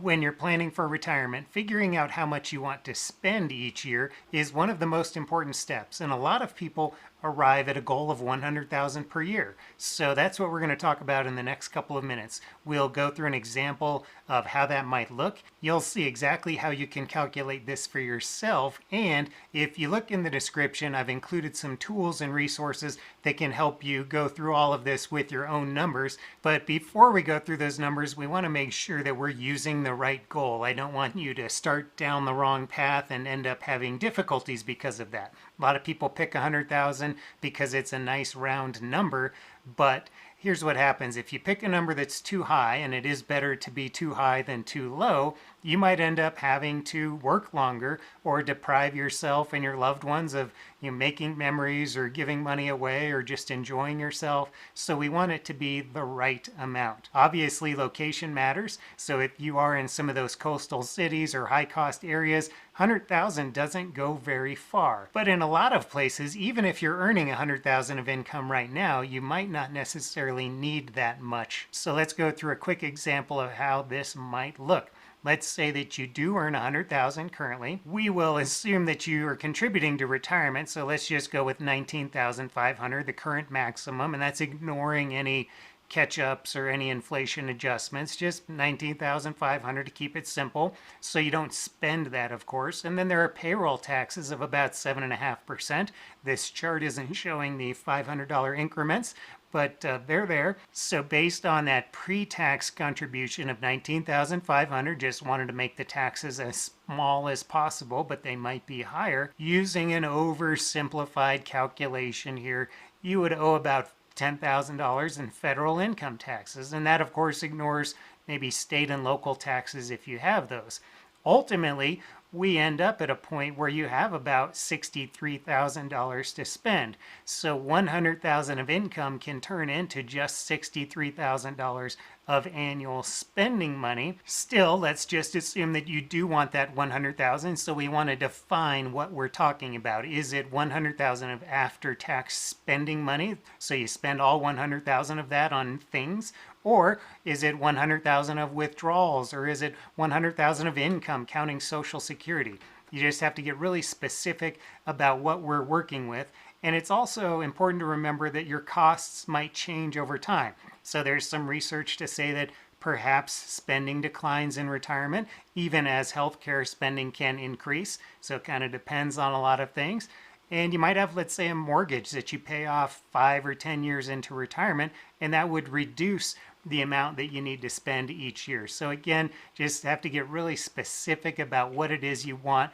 When you're planning for retirement, figuring out how much you want to spend each year is one of the most important steps. And a lot of people arrive at a goal of 100,000 per year. So that's what we're going to talk about in the next couple of minutes. We'll go through an example of how that might look. You'll see exactly how you can calculate this for yourself. And if you look in the description, I've included some tools and resources that can help you go through all of this with your own numbers. But before we go through those numbers, we want to make sure that we're using the right goal. I don't want you to start down the wrong path and end up having difficulties because of that. A lot of people pick 100,000 because it's a nice round number, but here's what happens. If you pick a number that's too high, and it is better to be too high than too low, you might end up having to work longer or deprive yourself and your loved ones of making memories or giving money away or just enjoying yourself. So we want it to be the right amount. Obviously, location matters. So if you are in some of those coastal cities or high cost areas, 100,000 doesn't go very far. But in a lot of places, even if you're earning 100,000 of income right now, you might not necessarily need that much. So let's go through a quick example of how this might look. Let's say that you do earn 100,000 currently. We will assume that you are contributing to retirement, so let's just go with 19,500, the current maximum, and that's ignoring any catch-ups or any inflation adjustments, just 19,500 to keep it simple, so you don't spend that, of course. And then there are payroll taxes of about 7.5%. This chart isn't showing the $500 increments, but they're there. So based on that pre-tax contribution of 19,500, just wanted to make the taxes as small as possible, but they might be higher. Using an oversimplified calculation here, you would owe about $10,000 in federal income taxes, and that of course ignores maybe state and local taxes if you have those. Ultimately, we end up at a point where you have about $63,000 to spend. So 100,000 of income can turn into just $63,000 of annual spending money. Still, let's just assume that you do want that 100,000. So we want to define what we're talking about. Is it 100,000 of after-tax spending money? So you spend all 100,000 of that on things? Or is it 100,000 of withdrawals? Or is it 100,000 of income counting Social Security? You just have to get really specific about what we're working with. And it's also important to remember that your costs might change over time. So there's some research to say that perhaps spending declines in retirement, even as healthcare spending can increase. So it kind of depends on a lot of things. And you might have, let's say, a mortgage that you pay off 5 or 10 years into retirement, and that would reduce the amount that you need to spend each year. So again, just have to get really specific about what it is you want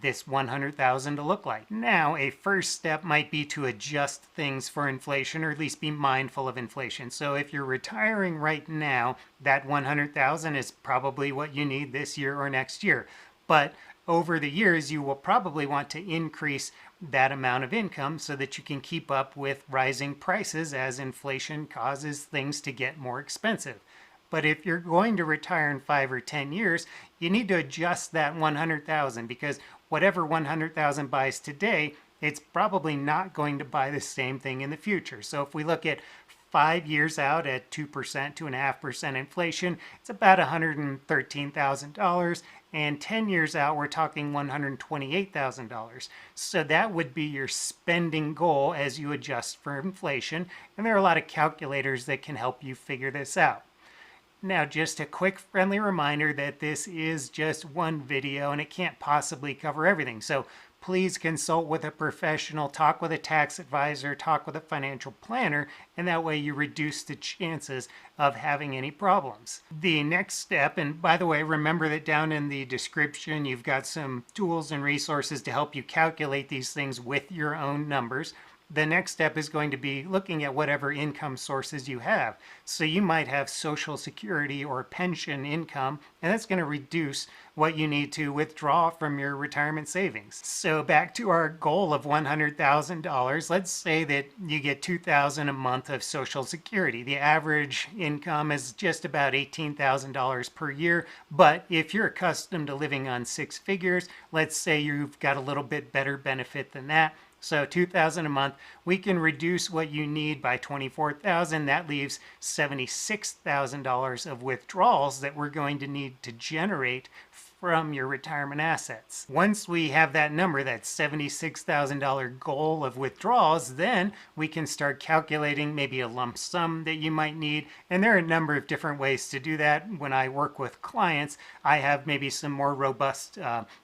this 100,000 to look like. Now, a first step might be to adjust things for inflation, or at least be mindful of inflation. So if you're retiring right now, that 100,000 is probably what you need this year or next year. But over the years, you will probably want to increase that amount of income so that you can keep up with rising prices as inflation causes things to get more expensive. But if you're going to retire in 5 or 10 years, you need to adjust that 100,000, because whatever 100,000 buys today, it's probably not going to buy the same thing in the future. So if we look at 5 years out at 2%, 2.5% inflation, it's about $113,000. And 10 years out, we're talking $128,000. So that would be your spending goal as you adjust for inflation. And there are a lot of calculators that can help you figure this out. Now, just a quick friendly reminder that this is just one video and it can't possibly cover everything. So please consult with a professional, talk with a tax advisor, talk with a financial planner, and that way you reduce the chances of having any problems. The next step, and by the way, remember that down in the description, you've got some tools and resources to help you calculate these things with your own numbers. The next step is going to be looking at whatever income sources you have. So you might have Social Security or pension income, and that's going to reduce what you need to withdraw from your retirement savings. So back to our goal of $100,000, let's say that you get $2,000 a month of Social Security. The average income is just about $18,000 per year, but if you're accustomed to living on 6 figures, let's say you've got a little bit better benefit than that. So 2,000 a month, we can reduce what you need by 24,000. That leaves $76,000 of withdrawals that we're going to need to generate from your retirement assets. Once we have that number, that $76,000 goal of withdrawals, then we can start calculating maybe a lump sum that you might need. And there are a number of different ways to do that. When I work with clients, I have maybe some more robust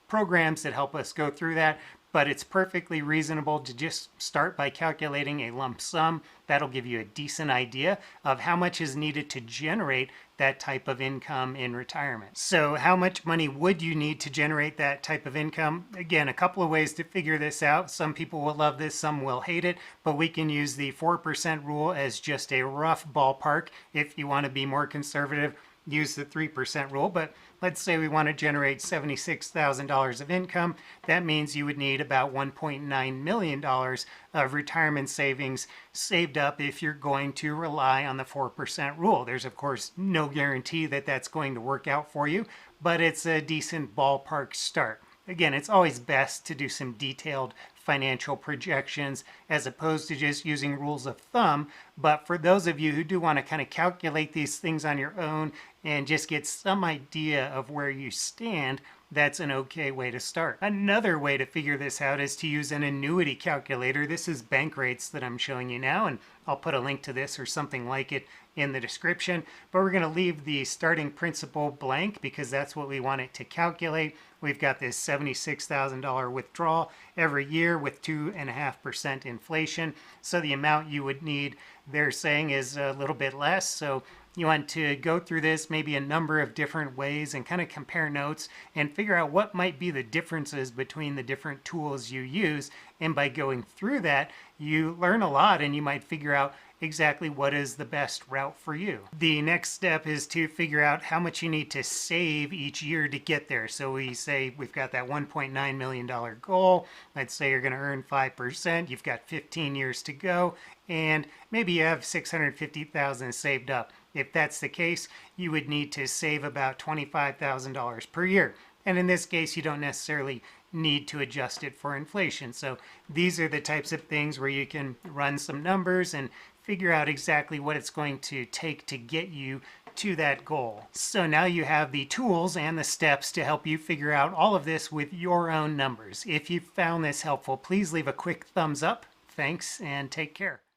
programs that help us go through that. But it's perfectly reasonable to just start by calculating a lump sum. That'll give you a decent idea of how much is needed to generate that type of income in retirement. So how much money would you need to generate that type of income? Again, a couple of ways to figure this out. Some people will love this, some will hate it, but we can use the 4% rule as just a rough ballpark. If you want to be more conservative, use the 3% rule, but let's say we want to generate $76,000 of income. That means you would need about $1.9 million of retirement savings saved up if you're going to rely on the 4% rule. There's, of course, no guarantee that that's going to work out for you, but it's a decent ballpark start. Again, it's always best to do some detailed financial projections as opposed to just using rules of thumb. But for those of you who do want to kind of calculate these things on your own and just get some idea of where you stand, that's an okay way to start. Another way to figure this out is to use an annuity calculator. This is Bankrates that I'm showing you now, and I'll put a link to this or something like it in the description. But we're going to leave the starting principal blank because that's what we want it to calculate. We've got this $76,000 withdrawal every year with 2.5% inflation. So the amount you would need, they're saying, is a little bit less. So you want to go through this maybe a number of different ways and kind of compare notes and figure out what might be the differences between the different tools you use. And by going through that, you learn a lot and you might figure out exactly what is the best route for you. The next step is to figure out how much you need to save each year to get there. So we say we've got that $1.9 million goal. Let's say you're going to earn 5%. You've got 15 years to go, and maybe you have $650,000 saved up. If that's the case, you would need to save about $25,000 per year. And in this case, you don't necessarily need to adjust it for inflation. So these are the types of things where you can run some numbers and figure out exactly what it's going to take to get you to that goal. So now you have the tools and the steps to help you figure out all of this with your own numbers. If you found this helpful, please leave a quick thumbs up. Thanks and take care.